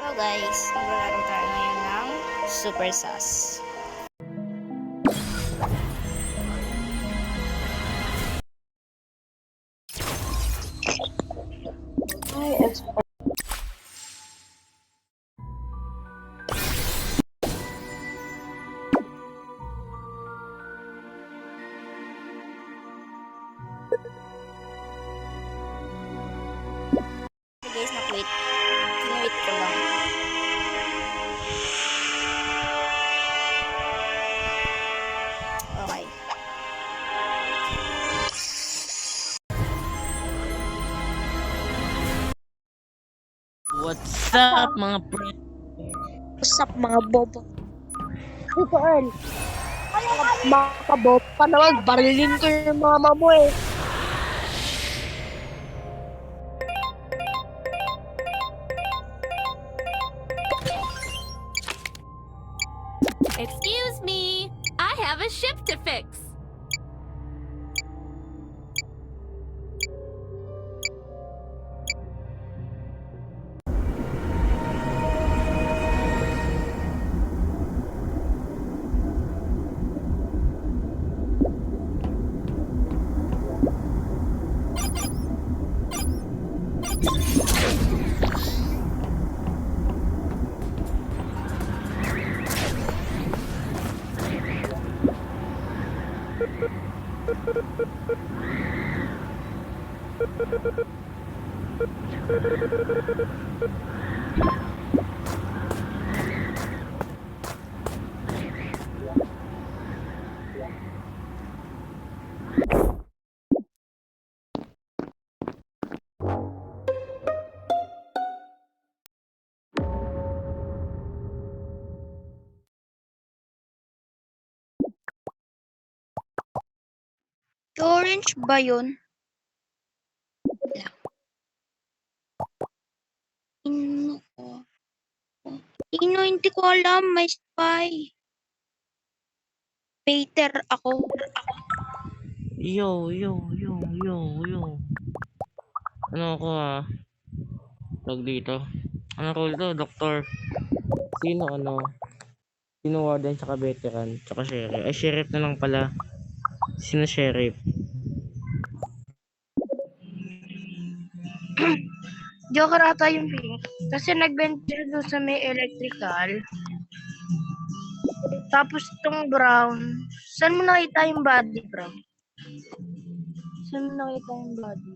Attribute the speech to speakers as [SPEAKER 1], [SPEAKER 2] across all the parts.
[SPEAKER 1] Hello guys, maglalaro tayo ngayon ng Super Sass.
[SPEAKER 2] Hi, it's
[SPEAKER 1] Okay guys, na-quit. Kinuwit ko lang. Okay.
[SPEAKER 3] What's up mga pre?
[SPEAKER 2] Usap mga bobo. Ito, Earl. Mga kabob pa naman, barilin ko yung mama mo eh.
[SPEAKER 4] Excuse me, I have a ship to fix.
[SPEAKER 1] Orange ba yun? Ino ko. Ino, hindi ko alam. May spy. Peter ako.
[SPEAKER 3] Yo. Ano ako Tawag dito. Ano ko dito, doktor? Sino warden tsaka veteran tsaka sheriff? Ay, sheriff na lang pala. Sino sheriff?
[SPEAKER 2] Joker ata yung pink. Kasi nag-venture doon sa may electrical. Tapos itong brown. Saan mo nakita yung body, bro? Saan mo nakita yung body?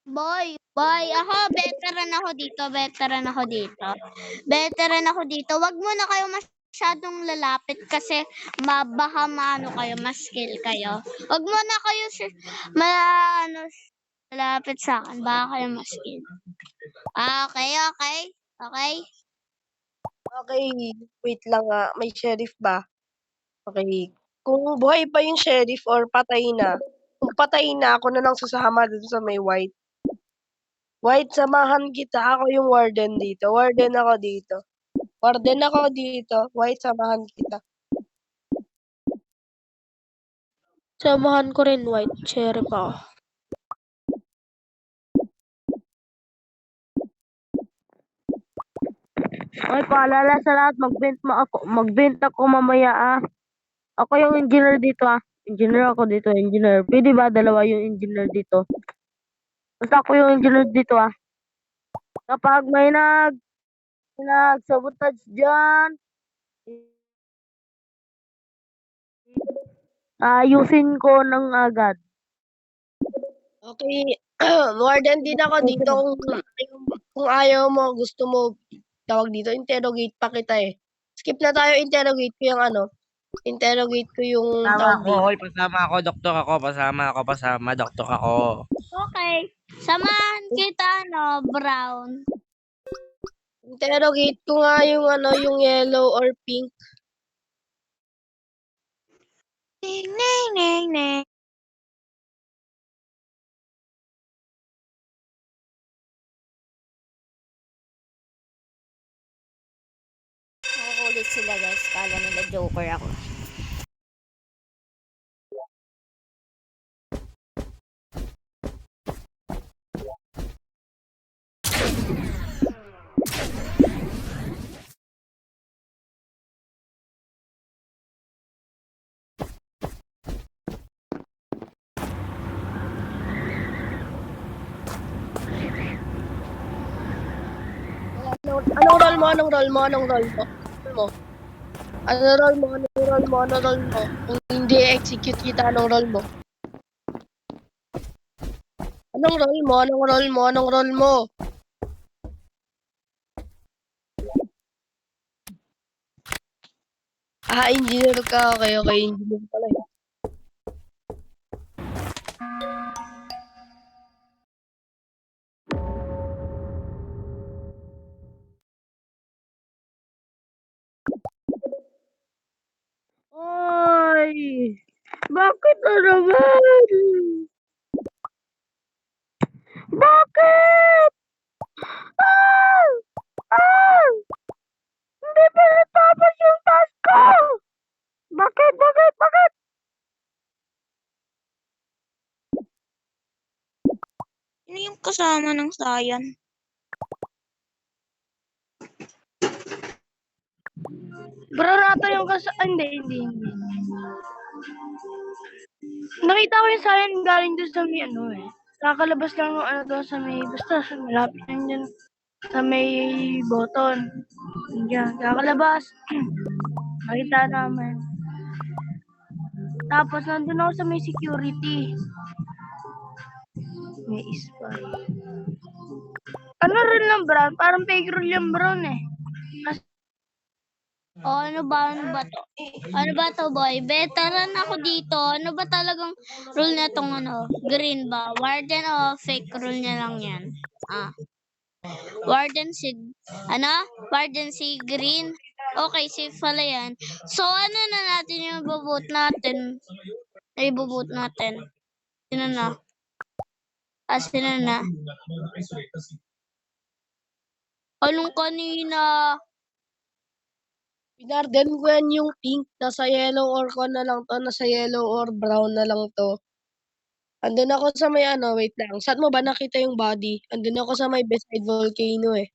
[SPEAKER 5] Boy, ako, veteran ako dito. Wag mo na kayo masyadong lalapit kasi baka maano kayo, ma-skill kayo. Wag mo na kayo lalapit sa akin, baka kayo ma-skill. Okay.
[SPEAKER 2] Okay, wait lang may sheriff ba? Okay. Kung buhay pa yung sheriff or patay na. Kung patay na, ako na lang sasama dun sa may white. White, samahan kita. Ako yung warden dito. Warden ako dito. White, samahan kita. Samahan ko rin, white. Sheriff ako.
[SPEAKER 6] Ay, paalala sa lahat, magbent ako mamaya. Ako yung engineer dito Engineer ako dito, engineer. Pwede ba dalawa yung engineer dito? Basta ako yung engineer dito Kapag may nagsabotage dyan, ayusin ko ng agad.
[SPEAKER 2] Okay. Warden din ako dito. Kung ayaw mo, gusto mo, tawag dito, interrogate pa kita eh. Skip na tayo, interrogate ko yung interrogate ko yung tawag dito.
[SPEAKER 3] Hoy, pasama ako, doktor ako. Doktor ako.
[SPEAKER 5] Okay. Samahan kita, brown.
[SPEAKER 2] Interrogate ko nga yung yung yellow or pink.
[SPEAKER 5] Neng.
[SPEAKER 1] Nakukulit sila guys. Kala nila Joker ako.
[SPEAKER 2] Anong role mo? Anong role mo? Anong role mo? Ano role mo? Anong role mo? Anong role mo? Kung hindi execute kita, anong role mo? Anong role mo? Anong role mo? Anong role mo? Engineer ka. Okay, engineer pala.
[SPEAKER 6] Ay! Bakit na naman? Bakit? Ah! Ah! Hindi pa natapos yung task ko! Bakit? Bakit? Bakit?
[SPEAKER 1] Sino yung kasama ng Sayan?
[SPEAKER 2] Bro, nato yung hindi. Nakita ko yung sign galing doon sa may Kakalabas lang ng doon sa may, basta malapit lang dyan sa may button. Diyan, kakalabas. Nakita namin. Tapos nandun ako sa may security. May spy. Ano rule ng Brown? Parang fake rule yung Brown eh.
[SPEAKER 5] Ano ba to? Ano ba to, boy? Veteran ako dito. Ano ba talagang rule na tong green ba? Warden o fake rule niya lang yan? Warden si, Warden si green. Okay, safe pala yan. So, ano na natin yung ibuboot natin? Ibuboot natin. Sino na? Sino na? Anong kanina?
[SPEAKER 2] Pinarden ko yan yung pink, nasa yellow or na lang to, nasa yellow or brown na lang to. Andun ako sa may wait lang. Saan mo ba nakita yung body? Andun ako sa may beside volcano eh.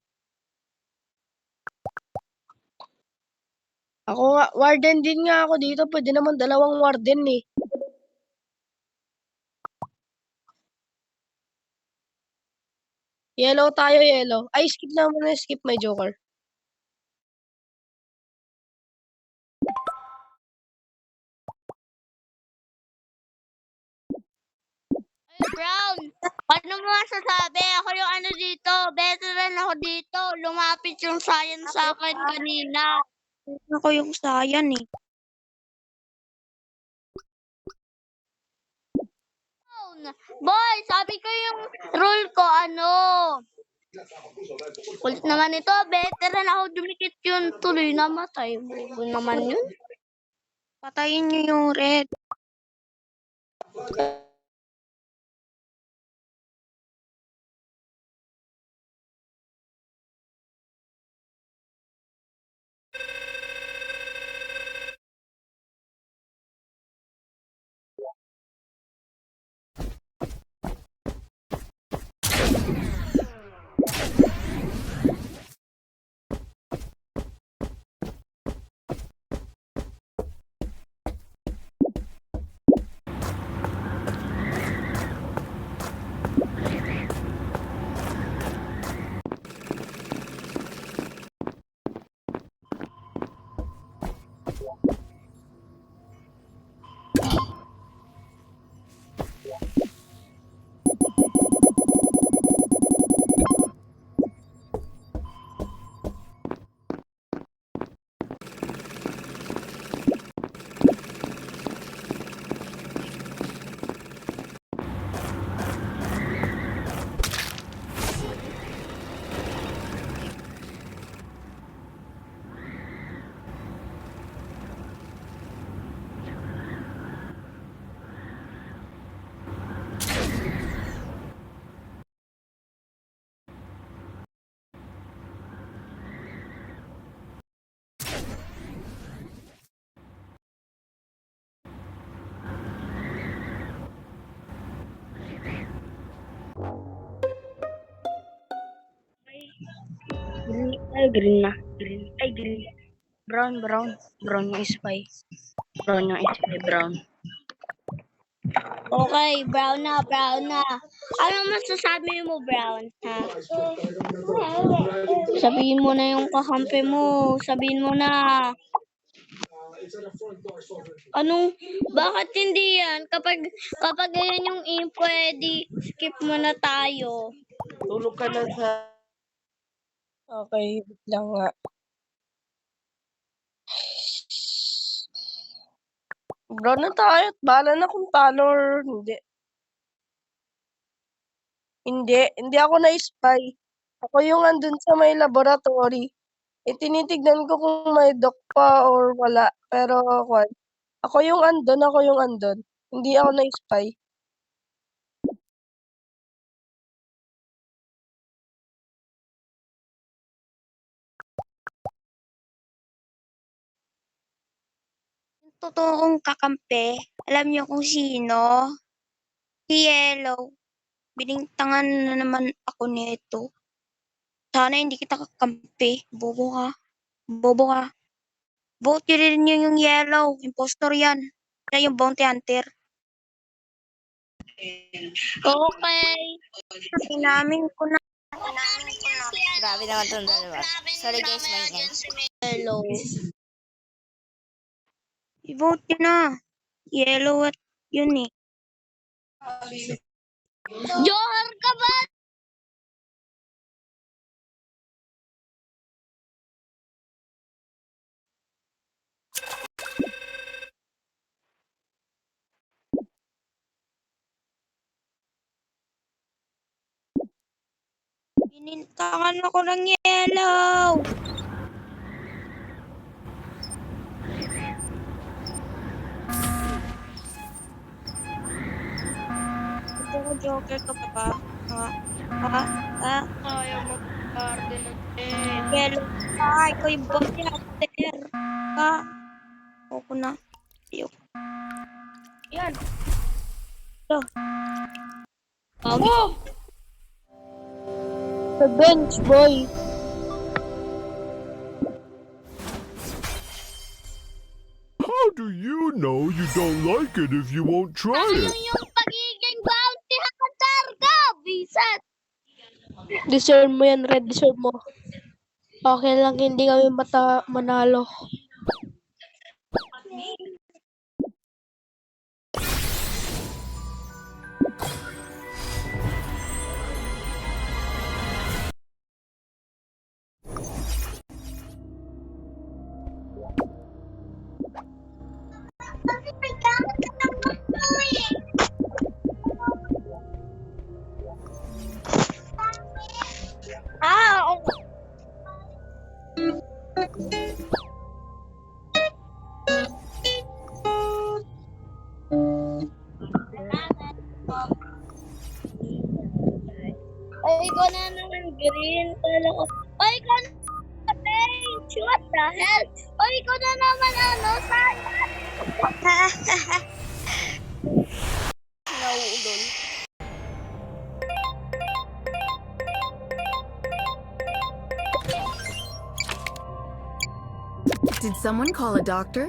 [SPEAKER 2] Ako nga, warden din nga ako dito. Pwede naman dalawang warden eh. Yellow tayo, yellow. Ay, skip naman na, skip my joker.
[SPEAKER 5] Ay, Brown! Ano mo masasabi? Ako yung dito. Veteran ako dito. Lumapit yung science sa akin kanina.
[SPEAKER 1] Ako yung Sayan eh.
[SPEAKER 5] Boy, sabi ko yung rule ko, Kulit naman ito, veteran ako dumikit yun. Tuloy namatay. Bubo naman yun.
[SPEAKER 1] Patayin niyo yung red. Ay, green na. Green. Ay, green. Brown, brown. Brown yung spy. Brown yung spy, brown.
[SPEAKER 5] Okay, brown na, brown na. Ano masasabi mo, brown, ha? Sabihin mo na yung kakampi mo. Sabihin mo na. Anong, bakit hindi yan? Kapag ganyan yung info, edi skip mo na tayo.
[SPEAKER 2] Tulog ka na sa... Okay, wait lang nga. Brown na tayo at bahala na kung talo or hindi. Hindi ako na-spy. Ako yung andun sa may laboratory. Tinitignan ko kung may doc pa or wala. Pero, ako yung andun. Hindi ako na-spy.
[SPEAKER 1] Yung totoong kakampi, alam niyo kung sino? Si Yellow. Binintangan na naman ako nito. Sana hindi kita kakampi. Bobo ka. Bobo ka. Vote rin niyo yung Yellow. Impostor yan. Siya yung bounty hunter.
[SPEAKER 5] Okay.
[SPEAKER 1] Inamin ko na.
[SPEAKER 7] Grabe naman itong dalawa. Sorry guys, maingay.
[SPEAKER 5] Hello.
[SPEAKER 1] I-vote niyo na. Yellow at yun eh.
[SPEAKER 5] Johar ka ba?
[SPEAKER 1] Binintangan ako ng Yellow. Ito Joker ka pa ba?
[SPEAKER 5] Ayaw mag-garden natin.
[SPEAKER 1] Yellow. Ikaw yung bounty hunter. Ako na. Ayoko. Yan.
[SPEAKER 5] Oh!
[SPEAKER 2] Sa bench, boy.
[SPEAKER 8] How do you know you don't like it if you won't try
[SPEAKER 5] Ano
[SPEAKER 8] it?
[SPEAKER 5] yung pagiging bounty hunter ka? Bisan!
[SPEAKER 6] Deserve mo yan, Red. Deserve mo. Okay lang, hindi kami manalo.
[SPEAKER 5] Ay, ikaw na naman green. Kala ko. Ay, ikaw na page. What the hell? Ay, ikaw na naman sayang.
[SPEAKER 2] Nauulol.
[SPEAKER 9] Did someone call a doctor?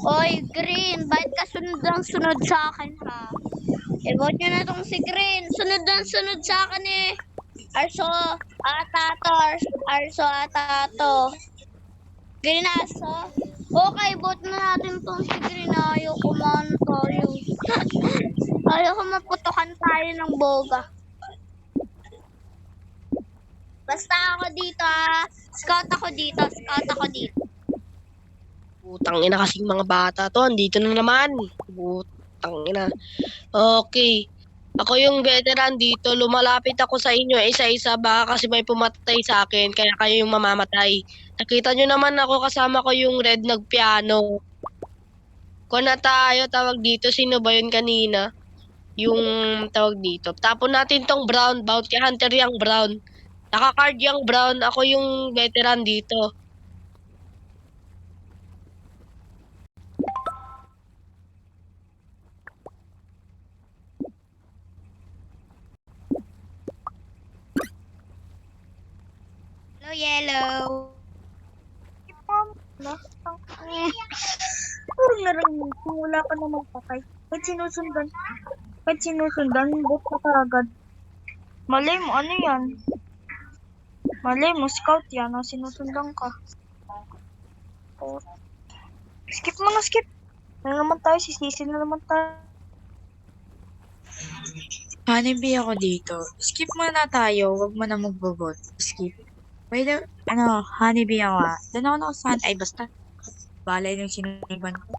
[SPEAKER 5] Oy, Green, bakit ka sunod sa akin, ha? I-vote nyo na tong si Green. Sunod sa akin eh. Arso Atato. Green Aso. Okay, vote na natin tong si Green. Ayoko man tayo. Ayoko maputukan tayo ng boga. Basta ako dito Scout ako dito.
[SPEAKER 2] Putang ina kasing mga bata to. Andito na naman. Putang ina. Okay. Ako yung veteran dito. Lumalapit ako sa inyo isa-isa. Baka kasi may pumatay sa akin. Kaya kayo yung mamamatay. Nakita nyo naman ako kasama ko yung red nagpiano. Kung na tayo tawag dito. Sino ba yun kanina? Yung tawag dito. Tapon natin tong brown. Bounty hunter yung brown. Naka-card yung brown. Ako yung veteran dito.
[SPEAKER 1] Hello, yellow.
[SPEAKER 10] Puro narinig ko, wala ka namang patay. Kahit sinusundan, bot ka kaagad. Malay mo, ano yan? Malay mo, scout yan, sinusundan ka. Oh. Skip mo na, skip. Ano naman tayo, sisisi na naman tayo.
[SPEAKER 11] Honeybee ako dito. Skip muna tayo, wag mo na magbobot. Skip. Pwede, honeybee ako Doon ako nakasan. Ay, basta. Balay yung sinuban ko.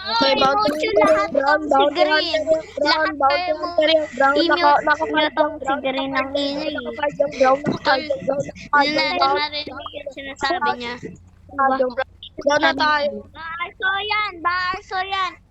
[SPEAKER 2] Okay, bounty
[SPEAKER 5] lahat
[SPEAKER 2] brown,
[SPEAKER 5] tong si
[SPEAKER 2] bounty
[SPEAKER 5] Green.
[SPEAKER 2] hunter yung brown,
[SPEAKER 5] Lahat
[SPEAKER 2] bounty
[SPEAKER 5] kayo mo
[SPEAKER 2] hunter yung brown,
[SPEAKER 5] email
[SPEAKER 2] naka-card
[SPEAKER 5] tong
[SPEAKER 2] yung
[SPEAKER 5] si
[SPEAKER 2] brown,
[SPEAKER 5] Green ng ingay.
[SPEAKER 2] naka-card yung brown, naka-card yung brown, naka-card
[SPEAKER 5] Yun na,
[SPEAKER 2] yung brown,
[SPEAKER 5] marinig yung sinasabi niya.
[SPEAKER 2] naka-card yung brown. Brown na tayo.
[SPEAKER 5] Barso yan.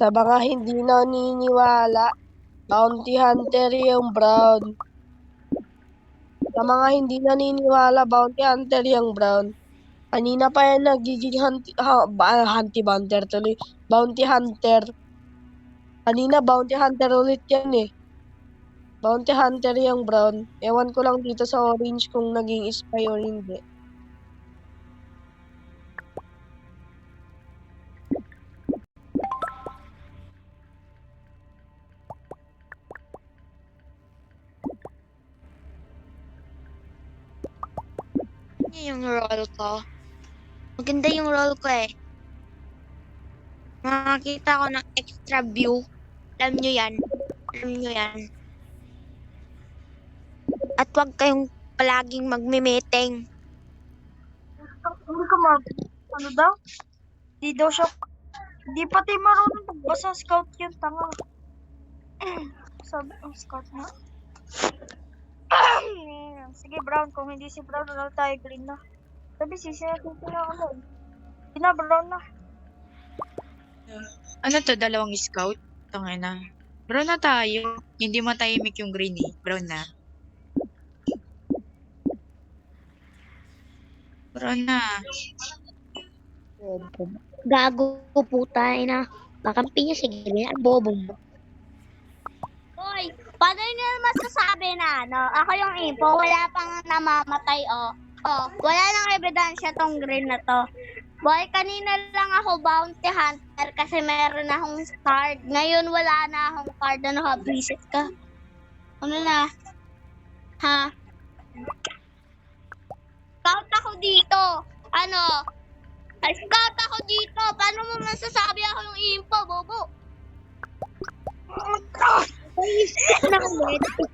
[SPEAKER 2] Sa mga hindi naniniwala, bounty hunter yung brown. Sa mga hindi naniniwala, bounty hunter yung brown. Kanina pa yan nagiging hunty hunter tuloy. Bounty hunter. Kanina bounty hunter ulit yan eh. Bounty hunter yung brown. Ewan ko lang dito sa orange kung naging spy or hindi.
[SPEAKER 1] Yung roll ko. Maganda yung roll ko eh. Makakita ko ng extra view. Alam nyo yan. At wag kayong palaging magme-meeting.
[SPEAKER 10] Hindi ka ano daw? Di daw siya, di pati marunong magbasa scout yung tanga. Sabi ng scout na. Sige brown, kung hindi si brown, ano tayo green na. Sabi natin na ako. Hindi na brown na.
[SPEAKER 11] Ano to, dalawang scout? Tangina. Brown na tayo. Hindi matahimik yung green eh. Brown na. Brown na.
[SPEAKER 5] Gago puta na. Makampi niya si Green. Ang bobo mo. Hoy, paano niyo masasabi na, no? Ako yung info, wala pang namamatay, oh. Oh, wala nang ebidensya tong Green na to. Boy, kanina lang ako bounty hunter kasi meron akong card. Ngayon wala na akong card. Ano ka, visit ka? Ano na? Ha? Scout ako dito. Ano? Ay, scout ako dito. Paano mo masasabi ako yung info, bobo?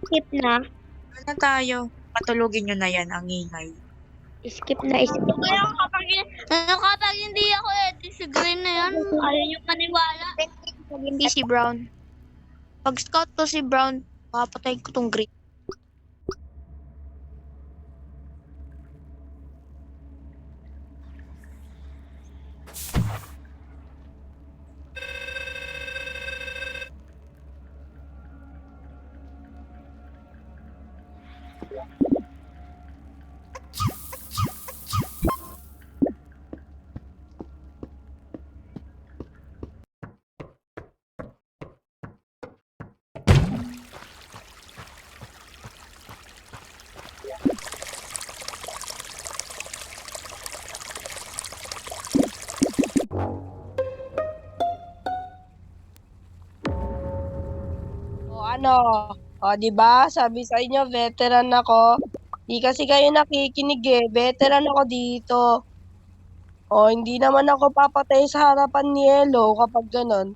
[SPEAKER 5] Skip na.
[SPEAKER 11] Ano tayo? Patulugin nyo na yan, ang ingay.
[SPEAKER 5] Skip na. Kapag hindi ako si Green na yan, ayaw nyo maniwala.
[SPEAKER 1] Hindi si Brown. Pag scout ko si Brown, papatay ko tong green.
[SPEAKER 2] O ano? O, di ba? Sabi sa inyo, veteran ako. Di kasi kayo nakikinig eh. Veteran ako dito. O, hindi naman ako papatay sa harapan ni Yellow kapag ganon.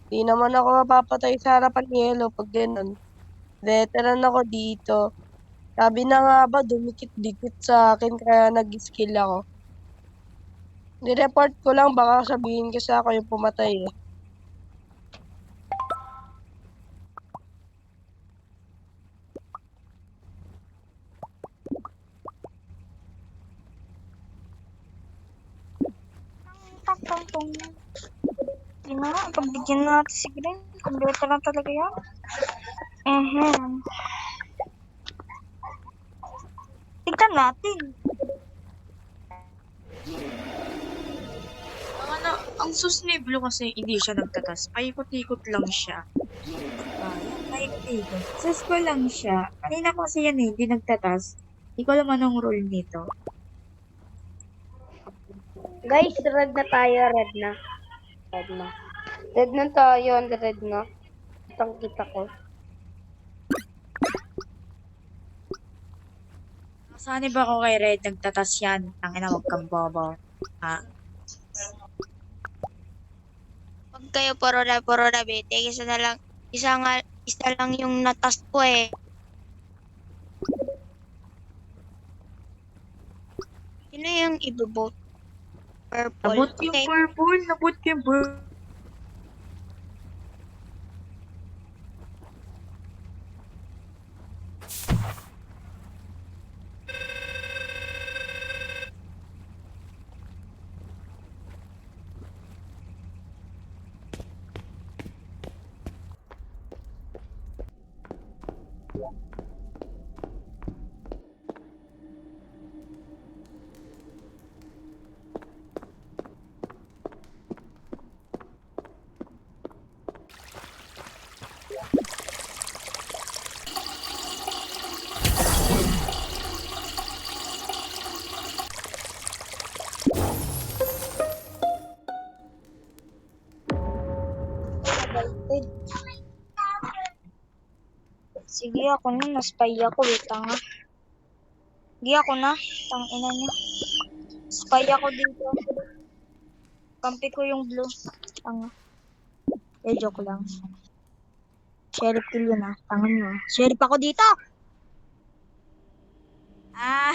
[SPEAKER 2] Hindi naman ako mapapatay sa harapan ni Yellow pag ganon. Veteran ako dito. Sabi na nga ba, dumikit-dikit sa akin kaya nag-skill ako. Nireport ko lang, baka sabihin kasi ako yung pumatay eh.
[SPEAKER 10] Tong. Hindi na nga, pagbigyan natin si Green. Kompleto lang talaga yan. Tignan natin.
[SPEAKER 11] Ang sus ni Blue kasi hindi siya nagtatas. Paikot-ikot lang siya. Paikot-ikot. Sus ko lang siya. Kanina kasi yan eh, hindi nagtatas. Hindi ko alam anong role nito.
[SPEAKER 6] Guys, red na tayo, red na. Red na tayo, red na. Kitang kita ko.
[SPEAKER 11] Saan ba ako kay Red? Nagtatas yan. Tangina, wag kang bobo. Ha?
[SPEAKER 1] Pag kayo puro na bete, isa lang yung natas ko eh. Sino yung ibobote? Purple.
[SPEAKER 11] Nabot yung
[SPEAKER 1] Okay.
[SPEAKER 11] purple. Nabot yung purple.
[SPEAKER 10] Sige, ako na. Naspy ako. Wait lang nga. Sige, ako na. Tangina niya. Spy ako dito. Kampi ko yung blue. Tanga. Joke lang. Sheriff kill yun ah. Tangan nyo. Sheriff ako dito!
[SPEAKER 11] Ah!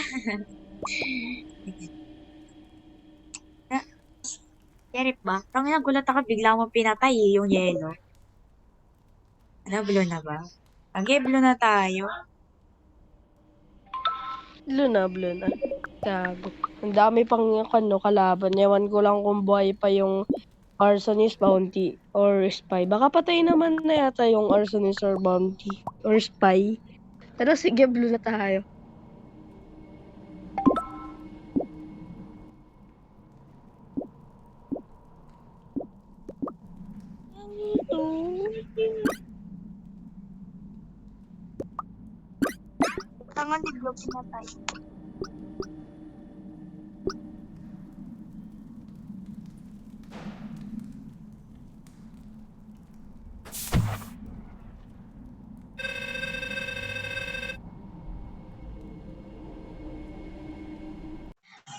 [SPEAKER 11] Sheriff ba? Tangina, gulat ako. Bigla mo pinatay eh, yung yellow. Ano, blue na ba? Okay, blue na tayo.
[SPEAKER 2] Blue na. Gago. Ang dami pang kalaban. Ewan ko lang kung buhay pa yung arsonist, bounty, or spy. Baka patay naman na yata yung arsonist or bounty, or spy. Pero sige, blue na tayo.
[SPEAKER 10] Tangan di blue pinatay.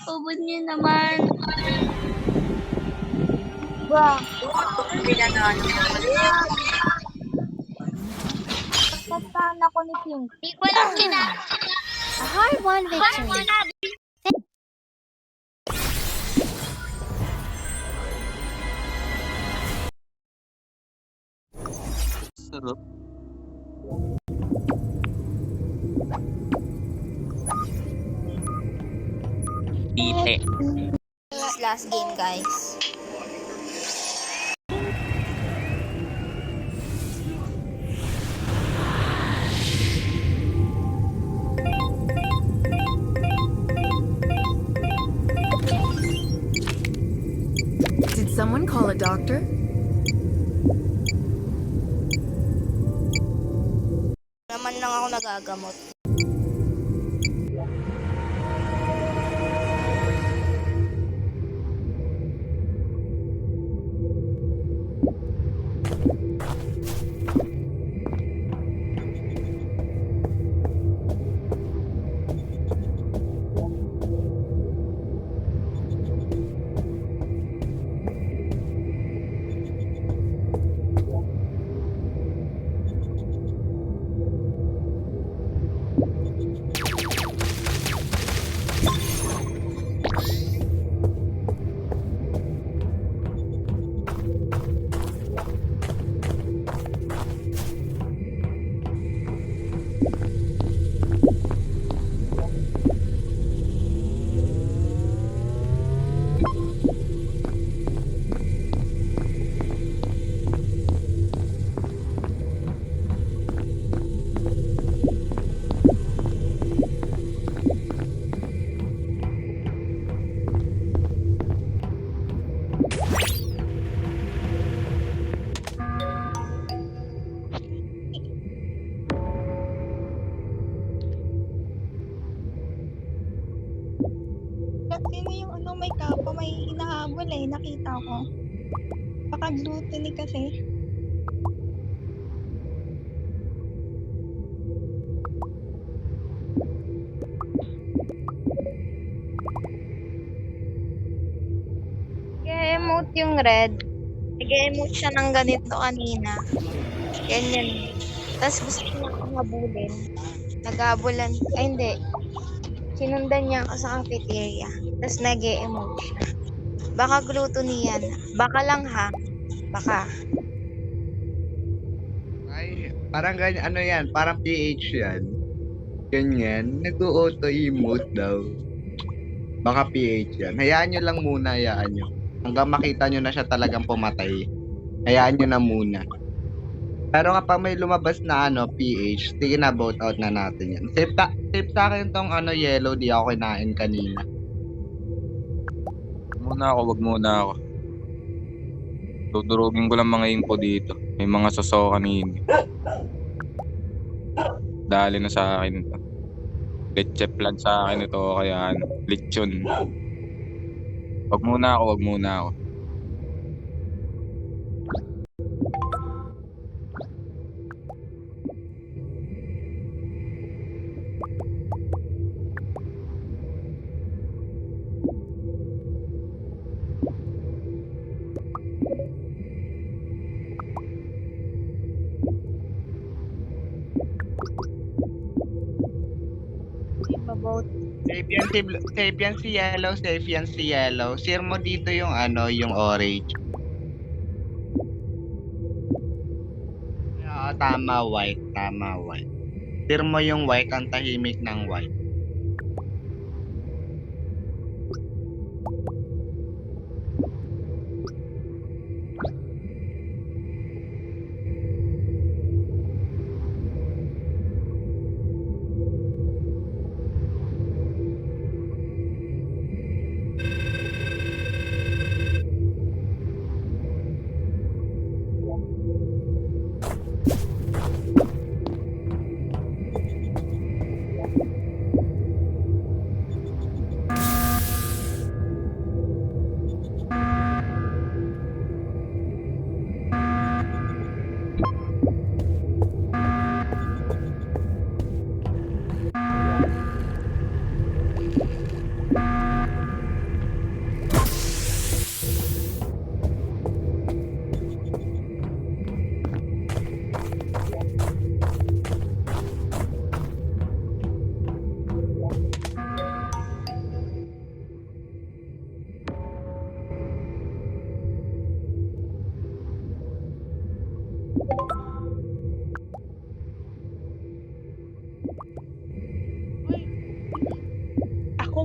[SPEAKER 5] Ubod niyo naman.
[SPEAKER 10] Bra,
[SPEAKER 11] Pinanalo na.
[SPEAKER 10] tataan ako ni Pink.
[SPEAKER 5] Di ko lang
[SPEAKER 4] A hard-won victory.
[SPEAKER 12] Sarap. Tite.
[SPEAKER 7] This is last game, guys.
[SPEAKER 9] Did someone call a doctor?
[SPEAKER 7] Naman lang ako nagagamot.
[SPEAKER 10] Sino yung ano may kapa, may hinahabol eh, nakita ko. Baka gluttony kasi.
[SPEAKER 1] Nag-emote yung red. Nag-emote siya ng ganito kanina. Ganyan. Tapos gusto niya akong habulin. Naghabulan. Ay, hindi. Sinundan niya ako sa cafeteria. Tapos nag-emote siya. Baka gluttony yan. Baka lang ha. Baka.
[SPEAKER 12] Ay, parang ganyan, ano yan, parang PH yan. Ganyan, nag-auto-emote daw. Baka PH yan. Hayaan nyo lang muna, hayaan nyo. Hanggang makita nyo na siya talagang pumatay. Hayaan nyo na muna. Pero kapag may lumabas na PH, sige na, vote out na natin yan. Safe sa akin tong yellow, di ako kinain kanina.
[SPEAKER 13] Wag muna ako. Dudurugin ko lang mga info dito. May mga soso kanina. Dali na sa akin ito. Leche plan sa akin ito, kaya lechon. Wag muna ako.
[SPEAKER 1] Iba-vote.
[SPEAKER 12] Safe yan si yellow, safe yan si yellow. Share mo dito yung yung orange. Tama white. Share mo yung white, ang tahimik ng white.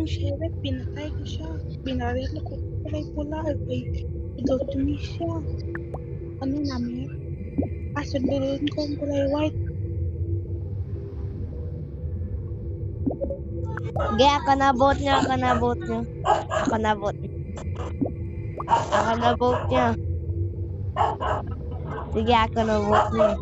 [SPEAKER 10] yung sheriff, pinatay ko siya. Binaril ko kulay pula at ay idotunis siya. Ano namin? Sundurin ko ang kulay white.
[SPEAKER 6] Sige, ako na vote niya, ako na vote niya. Ako na vote niya. Ako na vote niya. Sige, ako na vote niya.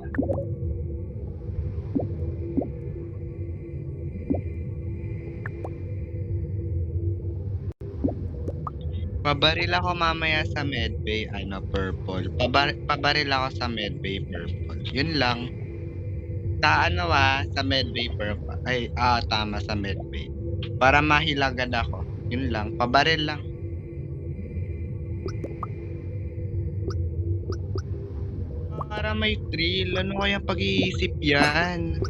[SPEAKER 12] Pabaril ako mamaya sa Medbay, purple. Pabaril ako sa Medbay purple. Yun lang. Sa sa Medbay purple. Ay, tama, sa Medbay. Para mahilagad ako. Yun lang. Pabaril lang. Para may thrill. Ano kayang pag-iisip yan?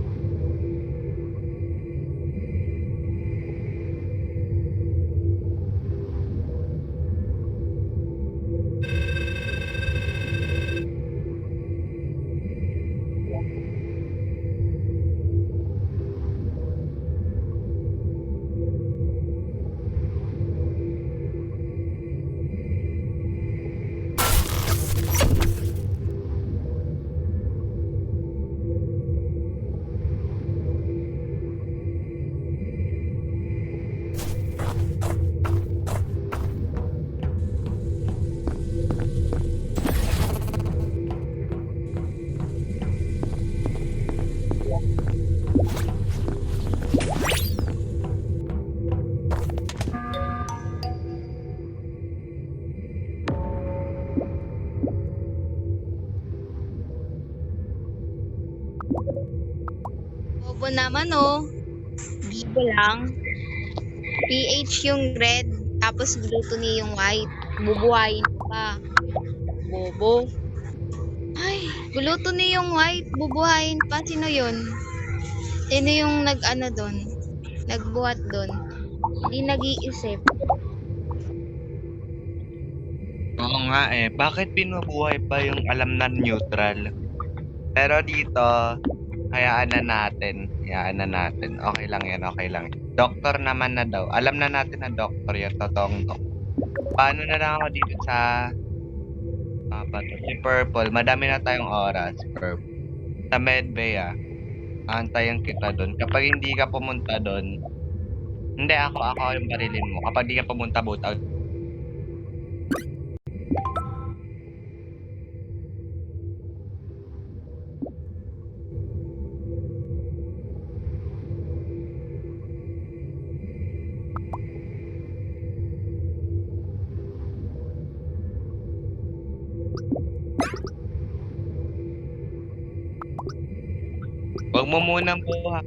[SPEAKER 1] Bobo naman oh. Bibo lang. PH yung red, tapos gluttony yung white. Bubuhayin pa. Bobo. Ay, gluttony yung white, bubuhayin pa. Sino yun? Sino yung nag-ano doon? Nagbuhat doon? Hindi nag-iisip.
[SPEAKER 12] Oo nga bakit binubuhay pa yung alam na neutral? Pero dito, hayaan na natin. Okay lang yan. Doktor naman na daw. Alam na natin na doktor yan. Totoong doktor. Paano na lang ako dito sa si Purple. Madami na tayong oras. Purple. Sa Medbay antayan kita doon. Kapag hindi ka pumunta doon, hindi ako yung barilin mo. Kapag di ka pumunta, boot out. Huwag mo munang buha.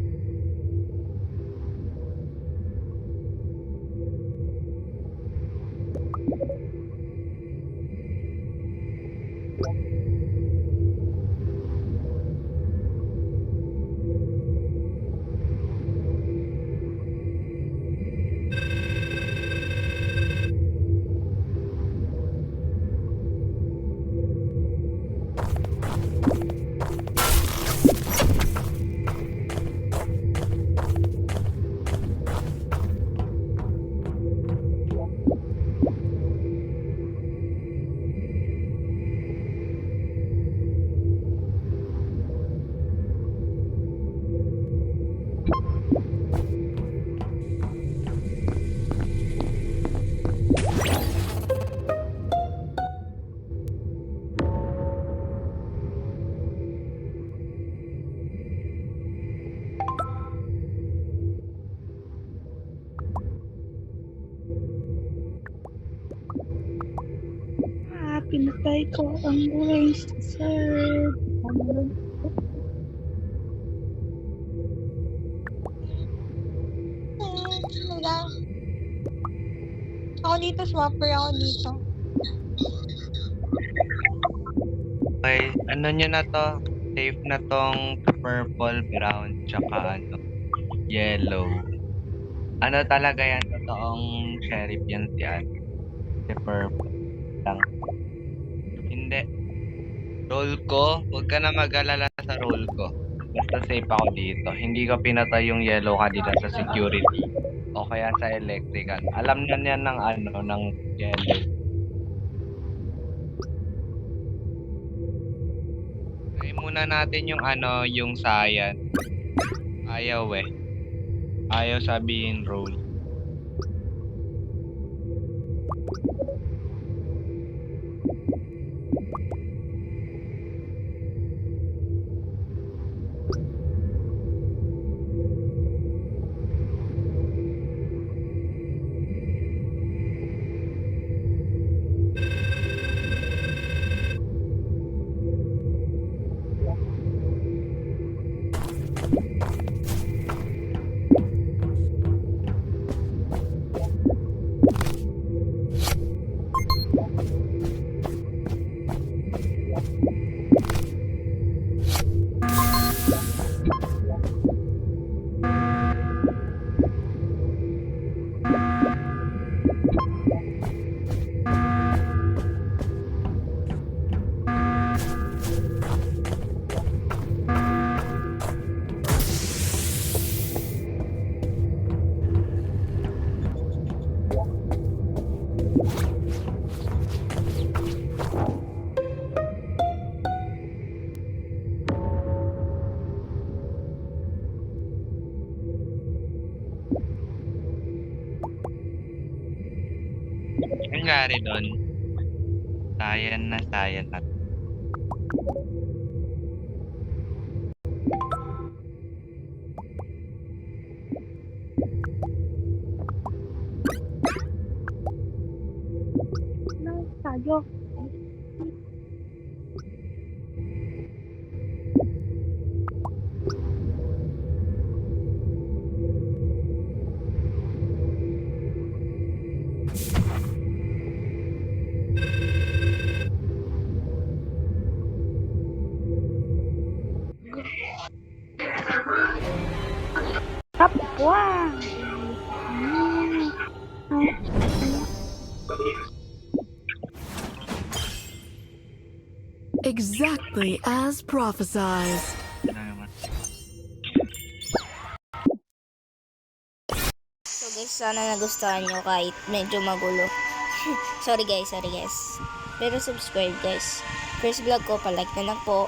[SPEAKER 10] Pinatay ko ang race, sir. Ako dito, swapper ako dito.
[SPEAKER 12] Okay, ano nyo na to? Safe na tong purple, brown, tsaka yellow. Ano talaga yan? Totoong sheriff yan si purple lang. Hindi. Roll ko, huwag ka na mag-alala sa roll ko. Basta safe ako dito. Hindi ko pinatay yung yellow kanina sa security. o kaya sa electrical. Alam na niyan ng ng yellow. Try muna natin yung yung science. Ayaw eh. Ayaw sabihin roll. Ang nangyari doon, sayan na.
[SPEAKER 10] Tayo. Kapwa.
[SPEAKER 9] Exactly as prophesized.
[SPEAKER 7] So guys, sana nagustuhan nyo kahit medyo magulo. sorry guys. Pero subscribe guys. First vlog ko, palike na lang po.